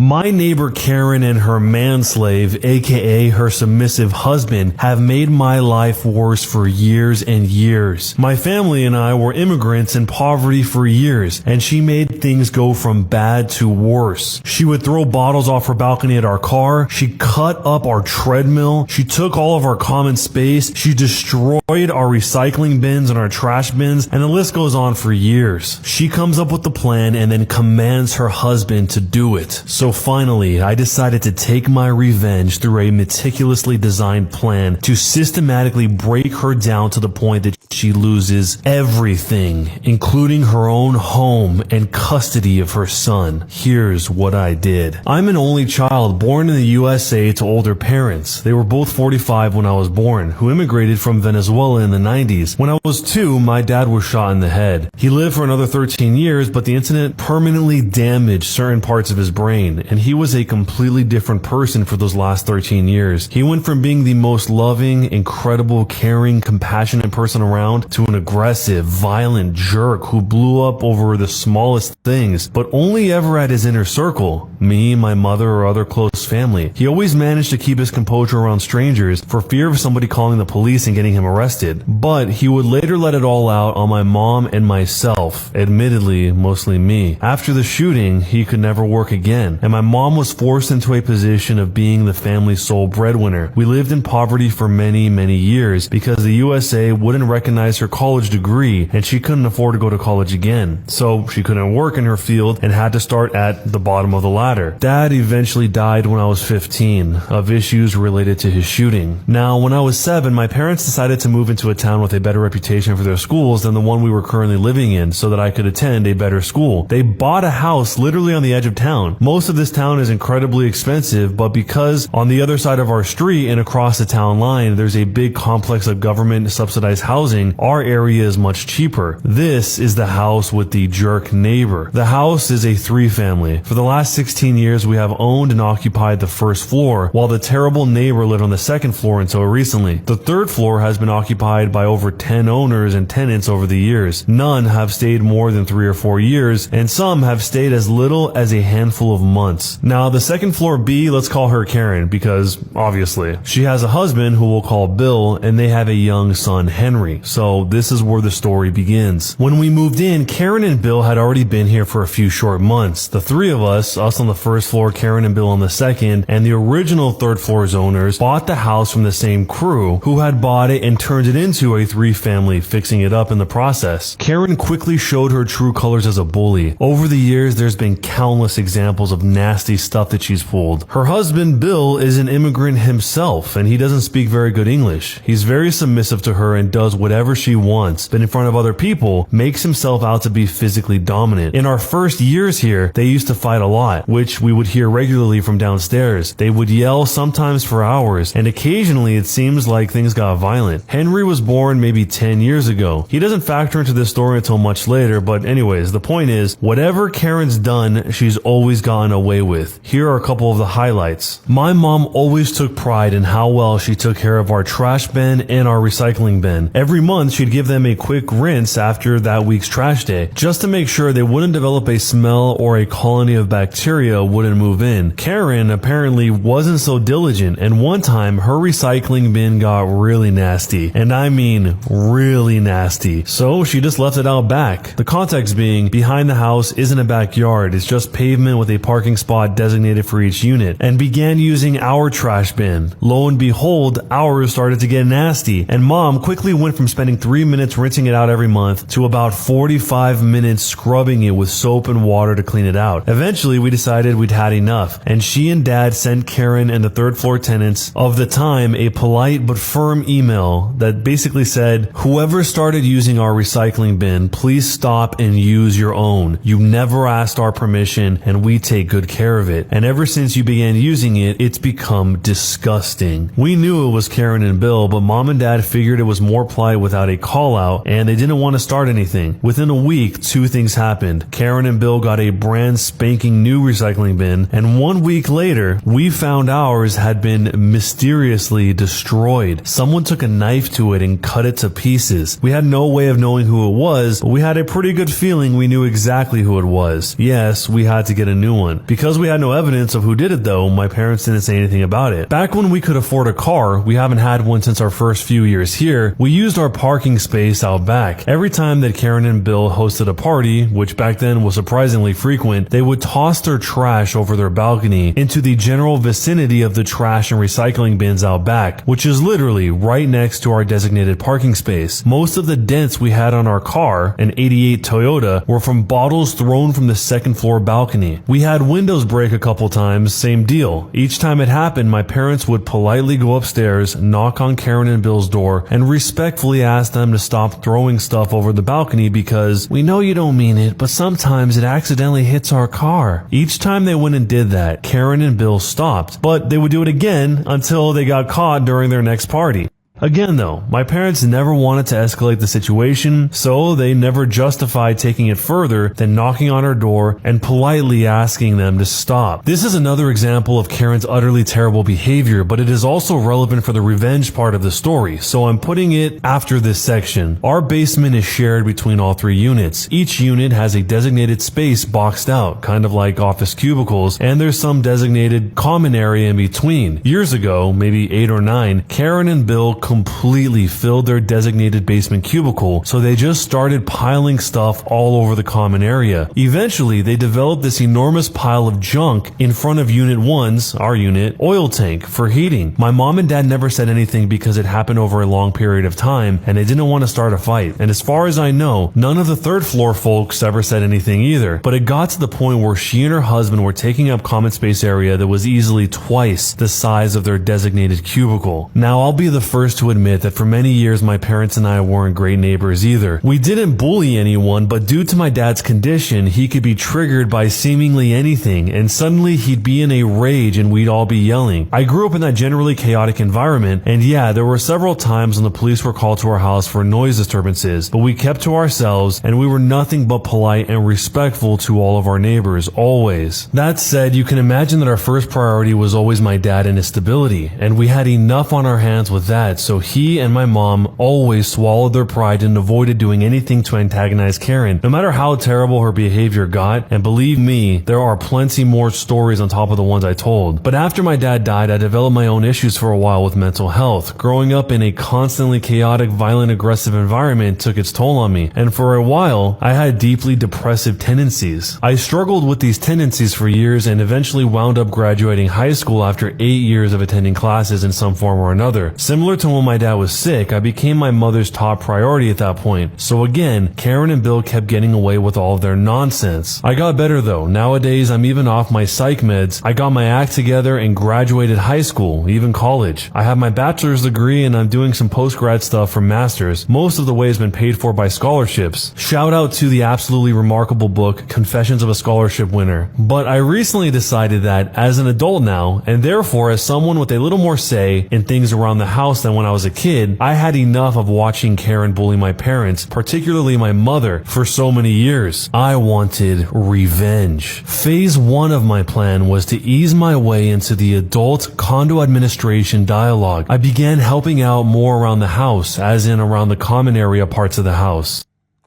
My neighbor Karen and her manslave, aka her submissive husband, have made my life worse for years and years. My family and I were immigrants in poverty for years, and she made things go from bad to worse. She would throw bottles off her balcony at our car, she cut up our treadmill, she took all of our common space, she destroyed our recycling bins and our trash bins, and the list goes on for years. She comes up with the plan and then commands her husband to do it. So finally, I decided to take my revenge through a meticulously designed plan to systematically break her down to the point that she loses everything, including her own home and custody of her son. Here's what I did. I'm an only child born in the USA to older parents. They were both 45 when I was born, who immigrated from Venezuela in the 90s. When I was 2, my dad was shot in the head. He lived for another 13 years, but the incident permanently damaged certain parts of his brain, and he was a completely different person for those last 13 years. He went from being the most loving, incredible, caring, compassionate person around to an aggressive, violent jerk who blew up over the smallest things, but only ever at his inner circle, me, my mother, or other close family. He always managed to keep his composure around strangers for fear of somebody calling the police and getting him arrested, but he would later let it all out on my mom and myself, admittedly mostly me. After the shooting, he could never work again, and my mom was forced into a position of being the family's sole breadwinner. We lived in poverty for many, many years because the USA wouldn't recognize her college degree, and she couldn't afford to go to college again, so she couldn't work in her field and had to start at the bottom of the ladder. Dad eventually died when I was 15 of issues related to his shooting. Now, when I was 7, my parents decided to move into a town with a better reputation for their schools than the one we were currently living in so that I could attend a better school. They bought a house literally on the edge of town. Most of this town is incredibly expensive, but because on the other side of our street and across the town line there's a big complex of government subsidized housing, our area is much cheaper. This is the house with the jerk neighbor. The house is a 3-family. For the last 16 years we have owned and occupied the first floor, while the terrible neighbor lived on the second floor until recently. The third floor has been occupied by over 10 owners and tenants over the years. None have stayed more than 3 or 4 years, and some have stayed as little as a handful of months. Now, the second floor B, let's call her Karen, because obviously she has a husband who we'll call Bill, and they have a young son, Henry. So this is where the story begins. When we moved in, Karen and Bill had already been here for a few short months. The 3 of us on the first floor, Karen and Bill on the second, and the original third floor's owners bought the house from the same crew who had bought it and turned it into a 3-family, fixing it up in the process. Karen quickly showed her true colors as a bully. Over the years, there's been countless examples of nasty stuff that she's pulled. Her husband, Bill, is an immigrant himself, and he doesn't speak very good English. He's very submissive to her and does whatever she wants, but in front of other people, makes himself out to be physically dominant. In our first years here, they used to fight a lot, which we would hear regularly from downstairs. They would yell sometimes for hours, and occasionally it seems like things got violent. Henry was born maybe 10 years ago. He doesn't factor into this story until much later, but anyways, the point is, whatever Karen's done, she's always gotten away with. Here are a couple of the highlights. My mom always took pride in how well she took care of our trash bin and our recycling bin. Every month, she'd give them a quick rinse after that week's trash day, just to make sure they wouldn't develop a smell or a colony of bacteria wouldn't move in. Karen apparently wasn't so diligent, and one time her recycling bin got really nasty, and I mean really nasty, so she just left it out back. The context being, behind the house isn't a backyard, it's just pavement with a parking spot designated for each unit, and began using our trash bin. Lo and behold, ours started to get nasty, and mom quickly went from spending 3 minutes rinsing it out every month to about 45 minutes scrubbing it with soap and water to clean it out. Eventually, we decided we'd had enough, and she and dad sent Karen and the third floor tenants of the time a polite but firm email that basically said, whoever started using our recycling bin, please stop and use your own. You never asked our permission, and we take good care of it. And ever since you began using it, it's become disgusting. We knew it was Karen and Bill, but mom and dad figured it was more polite without a call out, and they didn't want to start anything. Within a week, 2 things happened. Karen and Bill got a brand spanking new recycling bin, and 1 week later, we found ours had been mysteriously destroyed. Someone took a knife to it and cut it to pieces. We had no way of knowing who it was, but we had a pretty good feeling we knew exactly who it was. Yes, we had to get a new one. Because we had no evidence of who did it though, my parents didn't say anything about it. Back when we could afford a car, we haven't had one since our first few years here, we used our parking space out back. Every time that Karen and Bill hosted a party, which back then was surprisingly frequent, they would toss their trash over their balcony into the general vicinity of the trash and recycling bins out back, which is literally right next to our designated parking space. Most of the dents we had on our car, an 88 Toyota, were from bottles thrown from the second floor balcony. We had windows break a couple times, same deal. Each time it happened, my parents would politely go upstairs, knock on Karen and Bill's door, and respectfully ask them to stop throwing stuff over the balcony because we know you don't mean it, but sometimes it accidentally hits our car. Each time they went and did that, Karen and Bill stopped, but they would do it again until they got caught during their next party. Again though, my parents never wanted to escalate the situation, so they never justified taking it further than knocking on our door and politely asking them to stop. This is another example of Karen's utterly terrible behavior, but it is also relevant for the revenge part of the story, so I'm putting it after this section. Our basement is shared between all three units. Each unit has a designated space boxed out, kind of like office cubicles, and there's some designated common area in between. Years ago, maybe 8 or 9, Karen and Bill completely filled their designated basement cubicle, so they just started piling stuff all over the common area. Eventually, they developed this enormous pile of junk in front of Unit 1's, our unit, oil tank for heating. My mom and dad never said anything because it happened over a long period of time and they didn't want to start a fight. And as far as I know, none of the third floor folks ever said anything either. But it got to the point where she and her husband were taking up common space area that was easily twice the size of their designated cubicle. Now, I'll be the first to admit that for many years my parents and I weren't great neighbors either. We didn't bully anyone, but due to my dad's condition, he could be triggered by seemingly anything, and suddenly he'd be in a rage and we'd all be yelling. I grew up in that generally chaotic environment, and yeah, there were several times when the police were called to our house for noise disturbances, but we kept to ourselves and we were nothing but polite and respectful to all of our neighbors, always. That said, you can imagine that our first priority was always my dad and his stability, and we had enough on our hands with that, so he and my mom always swallowed their pride and avoided doing anything to antagonize Karen, no matter how terrible her behavior got, and believe me, there are plenty more stories on top of the ones I told. But after my dad died, I developed my own issues for a while with mental health. Growing up in a constantly chaotic, violent, aggressive environment took its toll on me, and for a while, I had deeply depressive tendencies. I struggled with these tendencies for years and eventually wound up graduating high school after 8 years of attending classes in some form or another. Similar to when my dad was sick, I became my mother's top priority at that point. So again, Karen and Bill kept getting away with all of their nonsense. I got better though. Nowadays, I'm even off my psych meds. I got my act together and graduated high school, even college. I have my bachelor's degree and I'm doing some post-grad stuff for master's. Most of the way has been paid for by scholarships. Shout out to the absolutely remarkable book, Confessions of a Scholarship Winner. But I recently decided that as an adult now, and therefore as someone with a little more say in things around the house than when I was a kid, I had enough of watching Karen bully my parents, particularly my mother, for so many years. I wanted revenge. Phase 1 of my plan was to ease my way into the adult condo administration dialogue. I began helping out more around the house, as in around the common area parts of the house.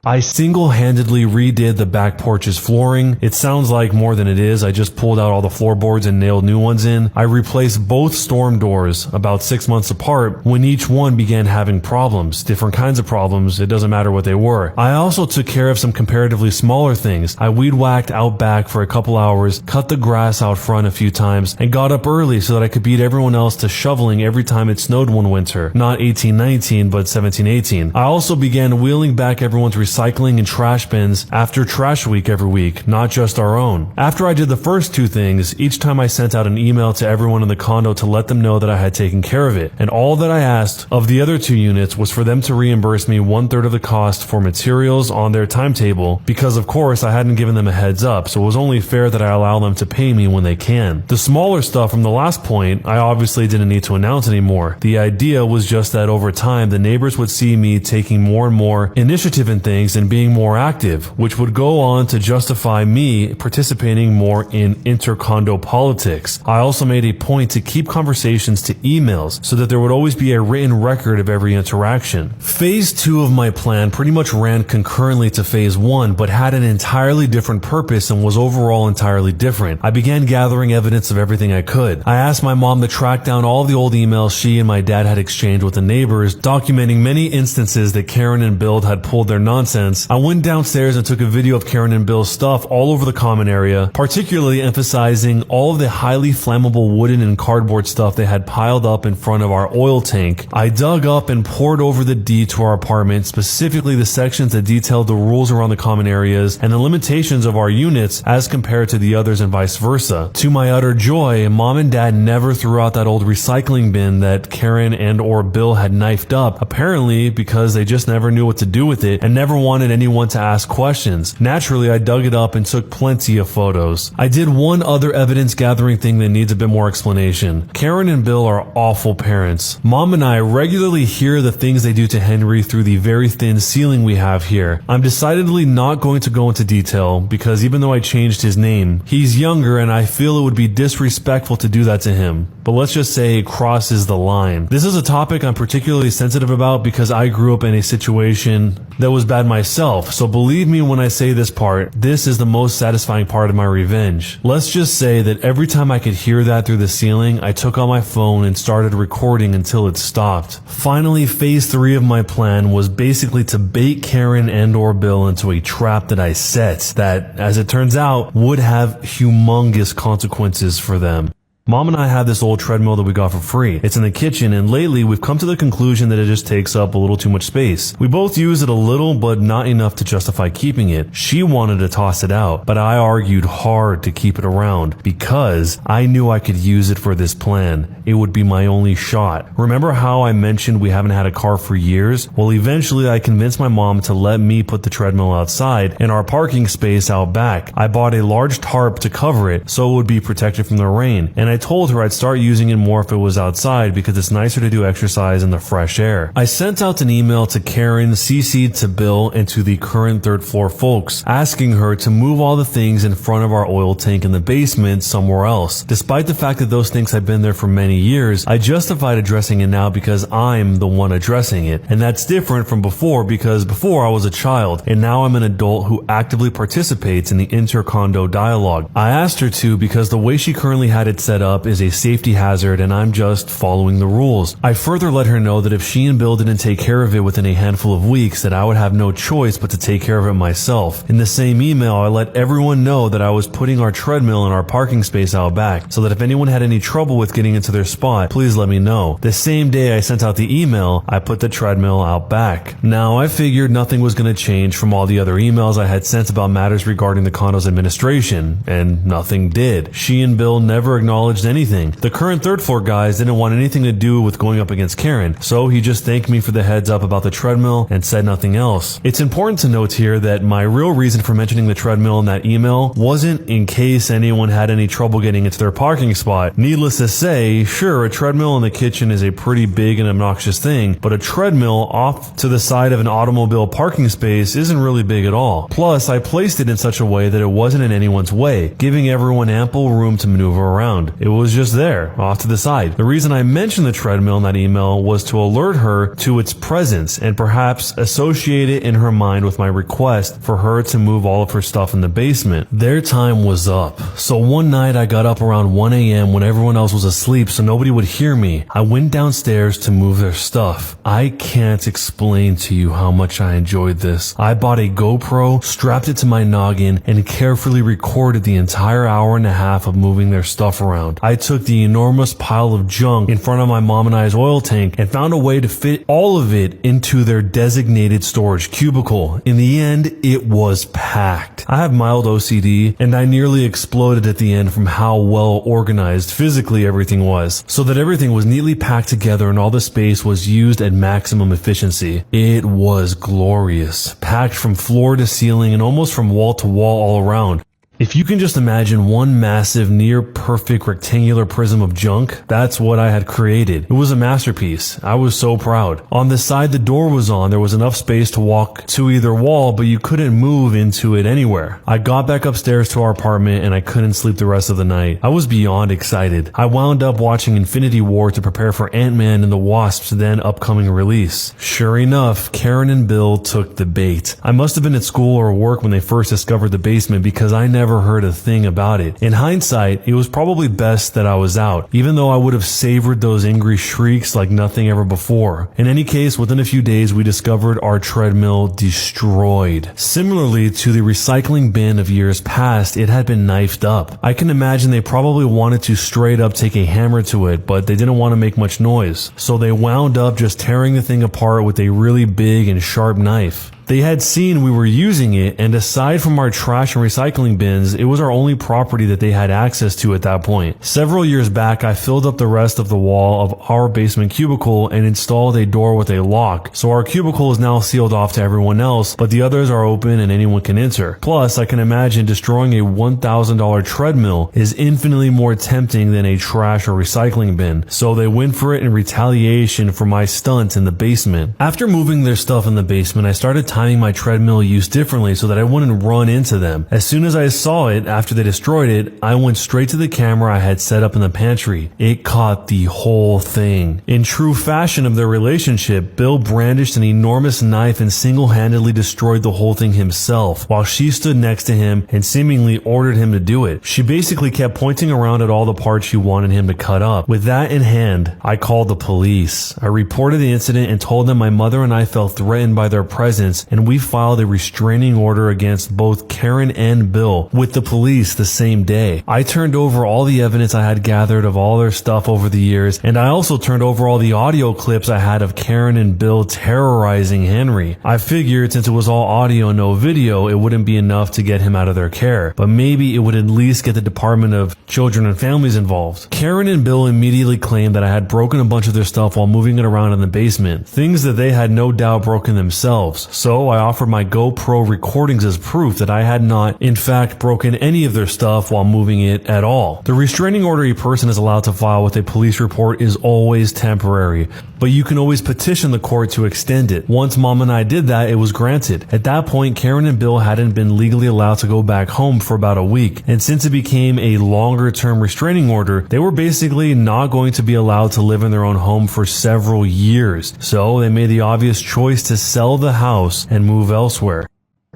I single-handedly redid the back porch's flooring. It sounds like more than it is. I just pulled out all the floorboards and nailed new ones in. I replaced both storm doors about 6 months apart when each one began having problems. Different kinds of problems. It doesn't matter what they were. I also took care of some comparatively smaller things. I weed whacked out back for a couple hours, cut the grass out front a few times, and got up early so that I could beat everyone else to shoveling every time it snowed one winter. Not 18-19, but 17-18. I also began wheeling back everyone's recycling and trash bins after trash week every week, not just our own. After I did the first two things, each time I sent out an email to everyone in the condo to let them know that I had taken care of it, and all that I asked of the other 2 units was for them to reimburse me 1/3 of the cost for materials on their timetable, because of course I hadn't given them a heads up, so it was only fair that I allow them to pay me when they can. The smaller stuff from the last point, I obviously didn't need to announce anymore. The idea was just that over time, the neighbors would see me taking more and more initiative in things things and being more active, which would go on to justify me participating more in intercondo politics. I also made a point to keep conversations to emails so that there would always be a written record of every interaction. Phase 2 of my plan pretty much ran concurrently to phase 1, but had an entirely different purpose and was overall entirely different. I began gathering evidence of everything I could. I asked my mom to track down all the old emails she and my dad had exchanged with the neighbors, documenting many instances that Karen and Bill had pulled their nonsense. I went downstairs and took a video of Karen and Bill's stuff all over the common area, particularly emphasizing all of the highly flammable wooden and cardboard stuff they had piled up in front of our oil tank. I dug up and poured over the deed to our apartment, specifically the sections that detailed the rules around the common areas and the limitations of our units as compared to the others and vice versa. To my utter joy, Mom and Dad never threw out that old recycling bin that Karen and or Bill had knifed up, apparently because they just never knew what to do with it and never wanted anyone to ask questions. Naturally, I dug it up and took plenty of photos. I did one other evidence gathering thing that needs a bit more explanation. Karen and Bill are awful parents. Mom and I regularly hear the things they do to Henry through the very thin ceiling we have here. I'm decidedly not going to go into detail because even though I changed his name, he's younger and I feel it would be disrespectful to do that to him. But let's just say it crosses the line. This is a topic I'm particularly sensitive about because I grew up in a situation that was bad myself, so believe me when I say this part, this is the most satisfying part of my revenge. Let's just say that every time I could hear that through the ceiling, I took out my phone and started recording until it stopped. Finally, phase 3 of my plan was basically to bait Karen and or Bill into a trap that I set that, as it turns out, would have humongous consequences for them. Mom and I have this old treadmill that we got for free. It's in the kitchen, and lately we've come to the conclusion that it just takes up a little too much space. We both use it a little, but not enough to justify keeping it. She wanted to toss it out, but I argued hard to keep it around because I knew I could use it for this plan. It would be my only shot. Remember how I mentioned we haven't had a car for years? Well, eventually I convinced my mom to let me put the treadmill outside in our parking space out back. I bought a large tarp to cover it so it would be protected from the rain, and I told her I'd start using it more if it was outside because it's nicer to do exercise in the fresh air. I sent out an email to Karen, CC'd to Bill, and to the current third floor folks, asking her to move all the things in front of our oil tank in the basement somewhere else. Despite the fact that those things had been there for many years, I justified addressing it now because I'm the one addressing it. And that's different from before because before I was a child, and now I'm an adult who actively participates in the intercondo dialogue. I asked her to because the way she currently had it set up is a safety hazard and I'm just following the rules. I further let her know that if she and Bill didn't take care of it within a handful of weeks, that I would have no choice but to take care of it myself. In the same email, I let everyone know that I was putting our treadmill in our parking space out back, so that if anyone had any trouble with getting into their spot, please let me know. The same day I sent out the email, I put the treadmill out back. Now, I figured nothing was going to change from all the other emails I had sent about matters regarding the condo's administration, and nothing did. She and Bill never acknowledged anything. The current third floor guys didn't want anything to do with going up against Karen, so he just thanked me for the heads up about the treadmill and said nothing else. It's important to note here that my real reason for mentioning the treadmill in that email wasn't in case anyone had any trouble getting into their parking spot. Needless to say, sure, a treadmill in the kitchen is a pretty big and obnoxious thing, but a treadmill off to the side of an automobile parking space isn't really big at all. Plus, I placed it in such a way that it wasn't in anyone's way, giving everyone ample room to maneuver around. It was just there, off to the side. The reason I mentioned the treadmill in that email was to alert her to its presence and perhaps associate it in her mind with my request for her to move all of her stuff in the basement. Their time was up, so one night I got up around 1 a.m. when everyone else was asleep so nobody would hear me. I went downstairs to move their stuff. I can't explain to you how much I enjoyed this. I bought a GoPro, strapped it to my noggin, and carefully recorded the entire hour and a half of moving their stuff around. I took the enormous pile of junk in front of my mom and I's oil tank and found a way to fit all of it into their designated storage cubicle. In the end, it was packed. I have mild OCD, and I nearly exploded at the end from how well organized physically everything was, so that everything was neatly packed together and all the space was used at maximum efficiency. It was glorious, packed from floor to ceiling and almost from wall to wall all around. If you can just imagine one massive, near-perfect rectangular prism of junk, that's what I had created. It was a masterpiece. I was so proud. On the side the door was on, there was enough space to walk to either wall, but you couldn't move into it anywhere. I got back upstairs to our apartment and I couldn't sleep the rest of the night. I was beyond excited. I wound up watching Infinity War to prepare for Ant-Man and the Wasp's then upcoming release. Sure enough, Karen and Bill took the bait. I must have been at school or work when they first discovered the basement because I never heard a thing about it. In hindsight, it was probably best that I was out, even though I would have savored those angry shrieks like nothing ever before. In any case, within a few days, we discovered our treadmill destroyed. Similarly to the recycling bin of years past, it had been knifed up. I can imagine they probably wanted to straight up take a hammer to it, but they didn't want to make much noise. So they wound up just tearing the thing apart with a really big and sharp knife. They had seen we were using it, and aside from our trash and recycling bins, it was our only property that they had access to at that point. Several years back, I filled up the rest of the wall of our basement cubicle and installed a door with a lock, so our cubicle is now sealed off to everyone else, but the others are open and anyone can enter. Plus, I can imagine destroying a $1,000 treadmill is infinitely more tempting than a trash or recycling bin, so they went for it in retaliation for my stunt in the basement. After moving their stuff in the basement, I started timing my treadmill use differently so that I wouldn't run into them. As soon as I saw it after they destroyed it, I went straight to the camera I had set up in the pantry. It caught the whole thing. In true fashion of their relationship, Bill brandished an enormous knife and single-handedly destroyed the whole thing himself, while she stood next to him and seemingly ordered him to do it. She basically kept pointing around at all the parts she wanted him to cut up. With that in hand, I called the police. I reported the incident and told them my mother and I felt threatened by their presence, and we filed a restraining order against both Karen and Bill with the police the same day. I turned over all the evidence I had gathered of all their stuff over the years, and I also turned over all the audio clips I had of Karen and Bill terrorizing Henry. I figured since it was all audio and no video, it wouldn't be enough to get him out of their care, but maybe it would at least get the Department of Children and Families involved. Karen and Bill immediately claimed that I had broken a bunch of their stuff while moving it around in the basement, things that they had no doubt broken themselves. So I offered my GoPro recordings as proof that I had not, in fact, broken any of their stuff while moving it at all. The restraining order a person is allowed to file with a police report is always temporary, but you can always petition the court to extend it. Once Mom and I did that, it was granted. At that point, Karen and Bill hadn't been legally allowed to go back home for about a week, and since it became a longer-term restraining order, they were basically not going to be allowed to live in their own home for several years. So they made the obvious choice to sell the house and move elsewhere.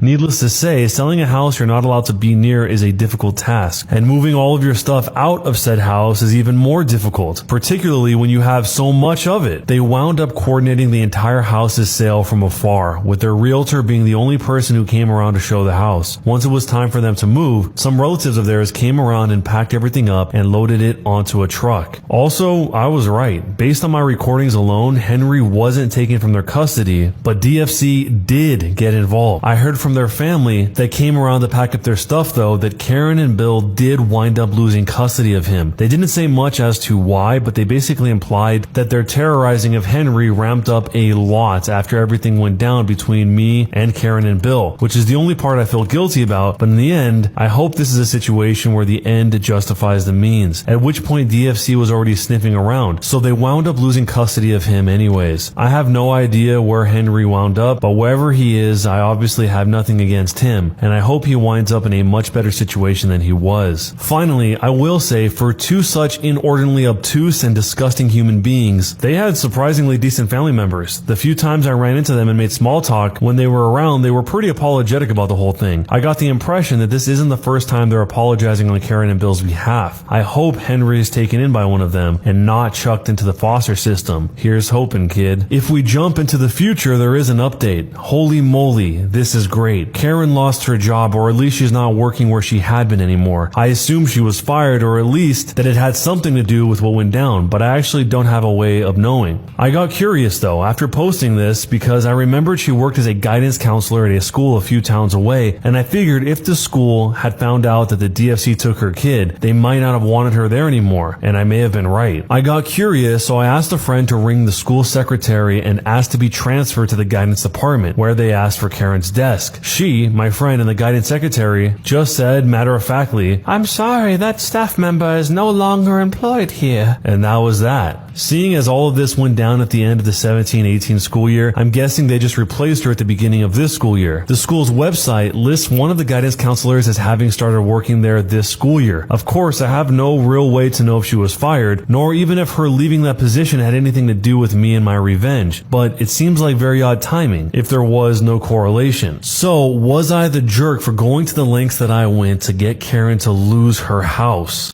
Needless to say, selling a house you're not allowed to be near is a difficult task, and moving all of your stuff out of said house is even more difficult, particularly when you have so much of it. They wound up coordinating the entire house's sale from afar, with their realtor being the only person who came around to show the house. Once it was time for them to move, some relatives of theirs came around and packed everything up and loaded it onto a truck. Also, I was right. Based on my recordings alone, Henry wasn't taken from their custody, but DFC did get involved. I heard from their family that came around to pack up their stuff though that Karen and Bill did wind up losing custody of him. They didn't say much as to why, but they basically implied that their terrorizing of Henry ramped up a lot after everything went down between me and Karen and Bill, which is the only part I feel guilty about, but in the end, I hope this is a situation where the end justifies the means, at which point DFC was already sniffing around, so they wound up losing custody of him anyways. I have no idea where Henry wound up, but wherever he is, I obviously have nothing against him, and I hope he winds up in a much better situation than he was. Finally, I will say, for two such inordinately obtuse and disgusting human beings, they had surprisingly decent family members. The few times I ran into them and made small talk when they were around, they were pretty apologetic about the whole thing. I got the impression that this isn't the first time they're apologizing on Karen and Bill's behalf. I hope Henry is taken in by one of them and not chucked into the foster system. Here's hoping, kid. If we jump into the future, there is an update. Holy moly, this is great. Karen lost her job, or at least she's not working where she had been anymore. I assume she was fired, or at least that it had something to do with what went down, but I actually don't have a way of knowing. I got curious though after posting this because I remembered she worked as a guidance counselor at a school a few towns away, and I figured if the school had found out that the DFC took her kid, they might not have wanted her there anymore, and I may have been right. I got curious, so I asked a friend to ring the school secretary and asked to be transferred to the guidance department, where they asked for Karen's desk. desk. She, my friend and the guidance secretary, just said matter-of-factly, "I'm sorry, that staff member is no longer employed here." And that was that. Seeing as all of this went down at the end of the 17-18 school year, I'm guessing they just replaced her at the beginning of this school year. The school's website lists one of the guidance counselors as having started working there this school year. Of course, I have no real way to know if she was fired, nor even if her leaving that position had anything to do with me and my revenge, but it seems like very odd timing, if there was no correlation. So, was I the jerk for going to the lengths that I went to get Karen to lose her house?